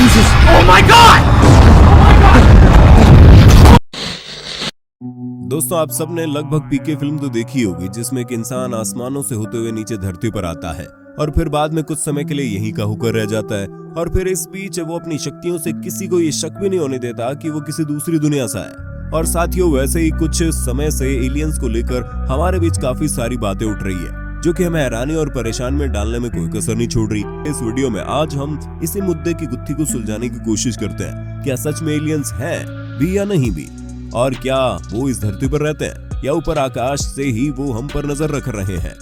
Jesus! Oh my God! दोस्तों, आप सबने लगभग पीके फिल्म तो देखी होगी, जिसमें एक इंसान आसमानों से होते हुए नीचे धरती पर आता है और फिर बाद में कुछ समय के लिए यहीं का होकर रह जाता है और फिर इस बीच वो अपनी शक्तियों से किसी को ये शक भी नहीं होने देता कि वो किसी दूसरी दुनिया से है। और साथियों, वैसे ही कुछ समय से एलियंस को लेकर हमारे बीच काफी सारी बातें उठ रही है, जो कि हमें हैरानी और परेशान में डालने में कोई कसर नहीं छोड़ रही। इस वीडियो में आज हम इसी मुद्दे की गुत्थी को सुलझाने की कोशिश करते हैं। क्या सच में एलियंस हैं भी या नहीं भी, और क्या वो इस धरती पर रहते हैं या ऊपर आकाश से ही वो हम पर नजर रख रहे हैं।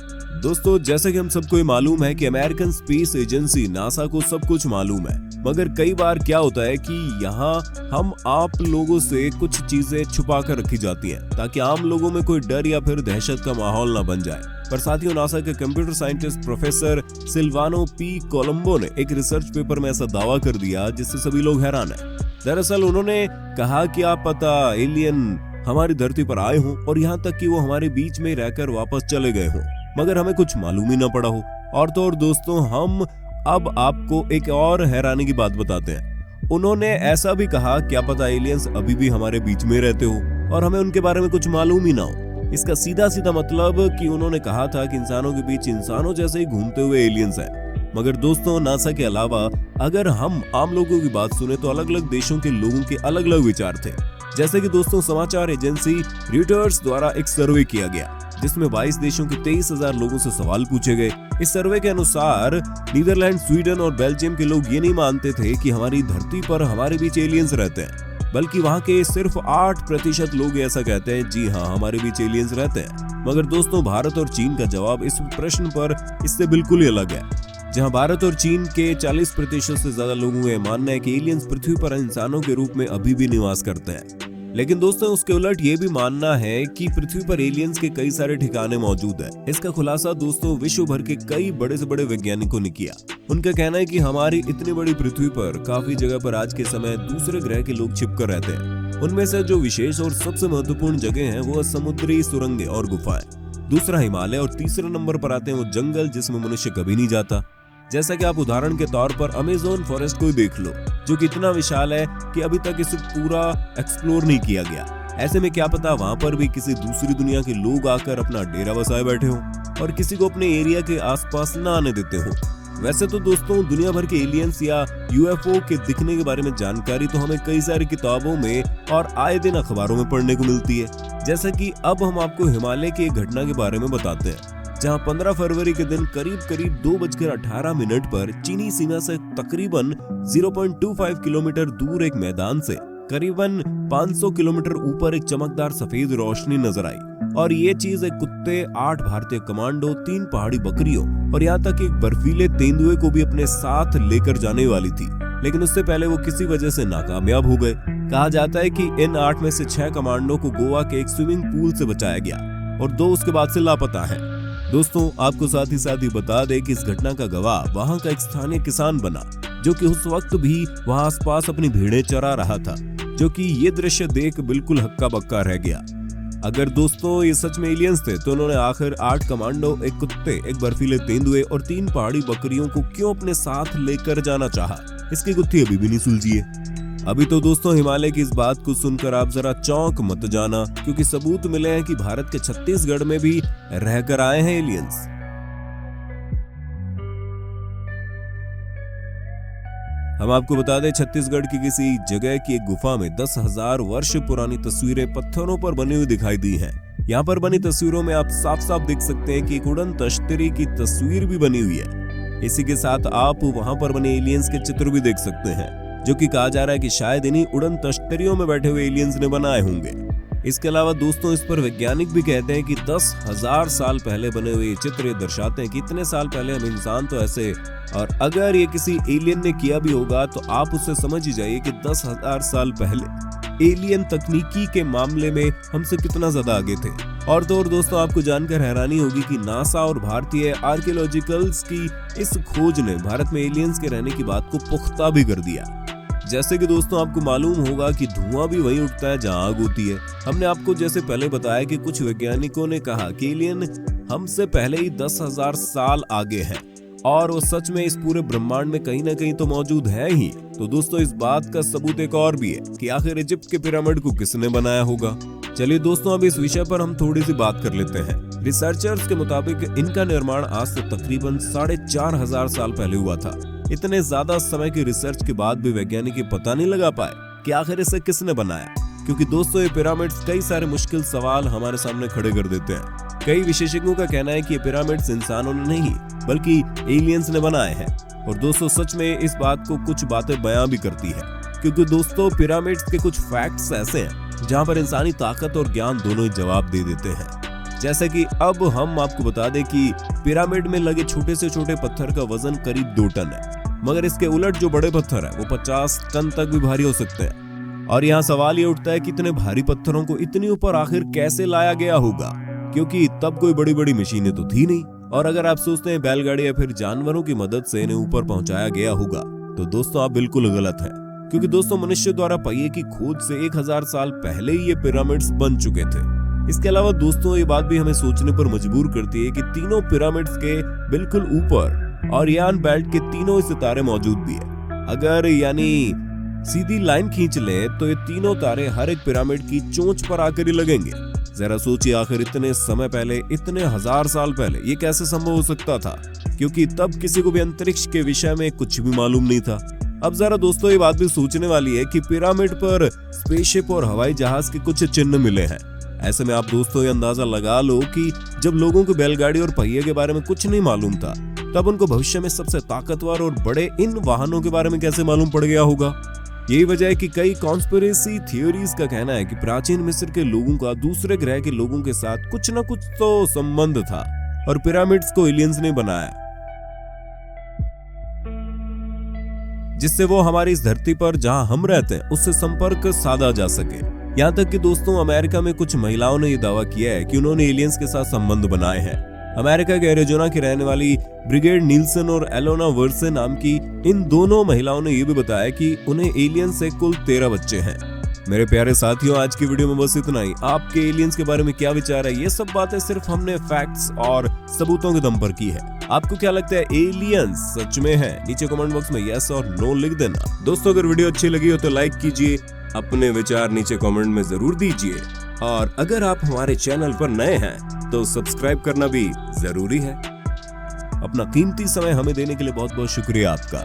दोस्तों, जैसे कि हम सबको ये मालूम है कि अमेरिकन स्पेस एजेंसी नासा को सब कुछ मालूम है, मगर कई बार क्या होता है कि यहाँ हम आप लोगों से कुछ चीजें छुपा कर रखी जाती हैं ताकि आम लोगों में कोई डर या फिर दहशत का माहौल ना बन जाए। पर साथियों, नासा के computer scientist professor Silvano P Colombo ने एक रिसर्च पेपर में ऐसा दावा कर दिया जिससे सभी लोग हैरान हैं। दरअसल उन्होंने कहा कि आप पता एलियन हमारी धरती पर आए हों और यहाँ तक कि वो हमारे बीच में रहकर वापस चले गए हों, मगर हमें कुछ मालूम ही ना पड़ा हो। और तो और दोस्तों, हम अब आपको एक और हैरानी की बात बताते हैं। उन्होंने ऐसा भी कहा, क्या पता एलियंस अभी भी हमारे बीच में रहते हो और हमें उनके बारे में कुछ मालूम ही ना हो। इसका सीधा सीधा मतलब कि उन्होंने कहा था कि इंसानों के बीच इंसानों जैसे ही घूमते हुए एलियंस हैं। मगर दोस्तों, नासा के अलावा अगर हम आम लोगों की बात सुने तो अलग अलग देशों के लोगों के अलग अलग विचार थे। जैसे कि दोस्तों, समाचार एजेंसी रॉयटर्स द्वारा एक सर्वे किया गया जिसमें 22 देशों के 23,000 लोगों से सवाल पूछे गए। इस सर्वे के अनुसार नीदरलैंड, स्वीडन और बेल्जियम के लोग ये नहीं मानते थे कि हमारी धरती पर हमारे बीच एलियंस रहते हैं, बल्कि वहाँ के सिर्फ 8% लोग ऐसा कहते हैं, जी हाँ, हमारे बीच एलियंस रहते हैं। मगर दोस्तों, भारत और चीन का जवाब इस प्रश्न पर इससे बिल्कुल ही अलग है। जहां भारत और चीन के 40% से ज्यादा लोगों का मानना है कि एलियंस पृथ्वी पर इंसानों के रूप में अभी भी निवास करते हैं। लेकिन दोस्तों, उसके उलट ये भी मानना है कि पृथ्वी पर एलियंस के कई सारे ठिकाने मौजूद है। इसका खुलासा दोस्तों विश्व भर के कई बड़े से बड़े वैज्ञानिकों ने किया। उनका कहना है कि हमारी इतनी बड़ी पृथ्वी पर काफी जगह पर आज के समय दूसरे ग्रह के लोग छिपकर रहते हैं। उनमें से जो विशेष और सबसे महत्वपूर्ण जगह है वो समुद्री सुरंगें और गुफाएं, दूसरा हिमालय और तीसरे नंबर पर आते हैं वो जंगल जिसमें मनुष्य कभी नहीं जाता। जैसा कि आप उदाहरण के तौर पर अमेज़न फॉरेस्ट को ही देख लो, जो कि इतना विशाल है कि अभी तक इसे पूरा एक्सप्लोर नहीं किया गया। ऐसे में क्या पता वहां पर भी किसी दूसरी दुनिया के लोग आकर अपना डेरा बसाए बैठे हो और किसी को अपने एरिया के आसपास न आने देते हो। वैसे तो दोस्तों, दुनिया भर के एलियंस या यूएफओ के दिखने के बारे में जानकारी तो हमें कई सारी किताबों में और आए दिन अखबारों में पढ़ने को मिलती है। जैसा कि अब हम आपको हिमालय की एक घटना के बारे में बताते हैं, जहां 15 फरवरी के दिन करीब 2:18 पर चीनी सीमा से तकरीबन 0.25 किलोमीटर दूर एक मैदान से करीबन 500 किलोमीटर ऊपर एक चमकदार सफेद रोशनी नजर आई। और ये चीज एक कुत्ते, 8 भारतीय कमांडो, 3 पहाड़ी बकरियों और यहाँ तक एक बर्फीले तेंदुए को भी अपने साथ लेकर जाने वाली थी। लेकिन उससे पहले वो किसी वजह से नाकामयाब हो गए। कहा जाता है कि इन 8 में से 6 कमांडो को गोवा के एक स्विमिंग पूल से बचाया गया और 2 उसके बाद से लापता है। दोस्तों, आपको साथ ही बता दें कि इस घटना का गवाह वहां का एक स्थानीय किसान बना, जो कि उस वक्त भी वहां आसपास अपनी भेड़ें चरा रहा था, जो कि ये दृश्य देख बिल्कुल हक्का बक्का रह गया। अगर दोस्तों ये सच में एलियंस थे तो उन्होंने आखिर 8 कमांडो, एक कुत्ते, एक बर्फीले तेंदुए और 3 पहाड़ी बकरियों को क्यों अपने साथ लेकर जाना चाहा, इसकी गुत्थी अभी भी नहीं सुलझी है। अभी तो दोस्तों, हिमालय की इस बात को सुनकर आप जरा चौंक मत जाना, क्योंकि सबूत मिले हैं कि भारत के छत्तीसगढ़ में भी रहकर आए हैं एलियंस। हम आपको बता दें, छत्तीसगढ़ की किसी जगह की एक गुफा में 10,000 वर्ष पुरानी तस्वीरें पत्थरों पर बनी हुई दिखाई दी हैं। यहाँ पर बनी तस्वीरों में आप साफ साफ देख सकते हैं कि एक उड़न तश्तरी की तस्वीर भी बनी हुई है। इसी के साथ आप वहां पर बने एलियंस के चित्र भी देख सकते हैं, जो कि कहा जा रहा है कि शायद इन्हीं उड़न तश्तरियों में बैठे हुए एलियंस ने बनाए होंगे। इसके अलावा दोस्तों, इस पर वैज्ञानिक भी कहते हैं कि 10,000 साल पहले बने हुए ये चित्र ये दर्शाते हैं कि इतने साल पहले हम इंसान तो ऐसे, और अगर ये किसी एलियन ने किया भी होगा तो आप उससे समझ ही जाइए कि 10,000 साल पहले एलियन तकनीकी के मामले में हमसे कितना ज्यादा आगे थे। और तो और दोस्तों, आपको जानकर हैरानी होगी कि नासा और भारतीय आर्कियोलॉजिकल्स की इस खोज ने भारत में एलियंस के रहने की बात को पुख्ता भी कर दिया। जैसे कि दोस्तों, आपको मालूम होगा कि धुआं भी वहीं उठता है जहां आग होती है। हमने आपको जैसे पहले बताया कि कुछ वैज्ञानिकों ने कहा कि एलियन हमसे पहले ही 10,000 साल आगे हैं और वो सच में इस पूरे ब्रह्मांड में कहीं ना कहीं तो मौजूद है ही। तो तो दोस्तों इस बात का सबूत एक और भी है कि आखिर इजिप्ट के पिरामिड को किसने बनाया होगा। चलिए दोस्तों, अब इस विषय पर हम थोड़ी सी बात कर लेते हैं। रिसर्चर्स के मुताबिक इनका निर्माण आज से तकरीबन 4500 साल पहले हुआ था। इतने ज्यादा समय की रिसर्च के बाद भी वैज्ञानिक ये पता नहीं लगा पाए कि आखिर इसे किसने बनाया, क्योंकि दोस्तों ये पिरामिड्स कई सारे मुश्किल सवाल हमारे सामने खड़े कर देते हैं। कई विशेषज्ञों का कहना है कि ये पिरामिड्स इंसानों ने नहीं बल्कि एलियंस ने बनाए हैं। और दोस्तों सच में इस बात को कुछ बातें बयां भी करती है, क्योंकि दोस्तों पिरामिड्स के कुछ फैक्ट्स ऐसे हैं जहां पर इंसानी ताकत और ज्ञान दोनों ही जवाब दे देते हैं। जैसे कि अब हम आपको बता दें कि पिरामिड में लगे छोटे से छोटे पत्थर का वजन करीब 2 टन है, मगर इसके उलट जो बड़े पत्थर है वो 50 टन तक भी भारी हो सकते हैं। और यहाँ सवाल ये उठता है कि इतने भारी पत्थरों को इतनी ऊपर आखिर कैसे लाया गया होगा, क्योंकि तब कोई बड़ी बड़ी मशीनें तो थी नहीं। और अगर आप सोचते हैं बैलगाड़ी या फिर जानवरों की मदद से इन्हें ऊपर पहुंचाया गया होगा, तो दोस्तों आप बिल्कुल गलत हैं, क्योंकि दोस्तों मनुष्य द्वारा पहिए की खोज से 1000 साल पहले ही ये पिरामिड्स बन चुके थे। इसके अलावा दोस्तों ये बात भी हमें सोचने पर मजबूर करती है कि तीनों पिरामिड्स के बिल्कुल ऊपर ओरियन बेल्ट के तीनों सितारे मौजूद भी है। अगर यानी सीधी लाइन खींच ले तो ये तीनों तारे हर एक पिरामिड की चोंच पर आकर ही लगेंगे। जरा सोचिए, आखिर इतने समय पहले, इतने 1000 साल पहले ये कैसे संभव हो सकता था, क्योंकि तब किसी को भी अंतरिक्ष के विषय में कुछ भी मालूम नहीं था। अब जरा दोस्तों ये बात भी सोचने वाली है कि पिरामिड पर स्पेसशिप और हवाई जहाज के कुछ चिन्ह मिले हैं। ऐसे में आप दोस्तों ये अंदाजा लगा लो कि जब लोगों को बैलगाड़ी और पहिए के बारे में कुछ नहीं मालूम था, तब उनको भविष्य में सबसे ताकतवर और बड़े इन वाहनों के बारे में कैसे मालूम पड़ गया होगा। यही वजह है कि कई कॉन्स्पिरेसी थियोरीज का कहना है कि प्राचीन मिस्र के लोगों का दूसरे ग्रह के लोगों के साथ कुछ न कुछ तो संबंध था और पिरामिड्स को एलियंस ने बनाया, जिससे वो हमारी इस धरती पर जहां हम रहते हैं उससे संपर्क साधा जा सके। यहाँ तक कि दोस्तों अमेरिका में कुछ महिलाओं ने यह दावा किया है कि उन्होंने एलियंस के साथ संबंध बनाए हैं। अमेरिका के एरिजोना की रहने वाली ब्रिगेड नील्सन और एलोना वर्से नाम की इन दोनों महिलाओं ने यह भी बताया कि उन्हें एलियंस से कुल 13 बच्चे हैं। मेरे प्यारे साथियों, आज की वीडियो में बस इतना ही। आपके एलियंस के बारे में क्या विचार है? ये सब बातें सिर्फ हमने फैक्ट्स और सबूतों के दम पर की है। आपको क्या लगता है, एलियंस सच में है? नीचे कमेंट बॉक्स में यस और नो लिख देना। दोस्तों अगर वीडियो अच्छी लगी हो तो लाइक कीजिए, अपने विचार नीचे कमेंट में जरूर दीजिए, और अगर आप हमारे चैनल पर नए हैं तो सब्सक्राइब करना भी जरूरी है। अपना कीमती समय हमें देने के लिए बहुत बहुत शुक्रिया आपका।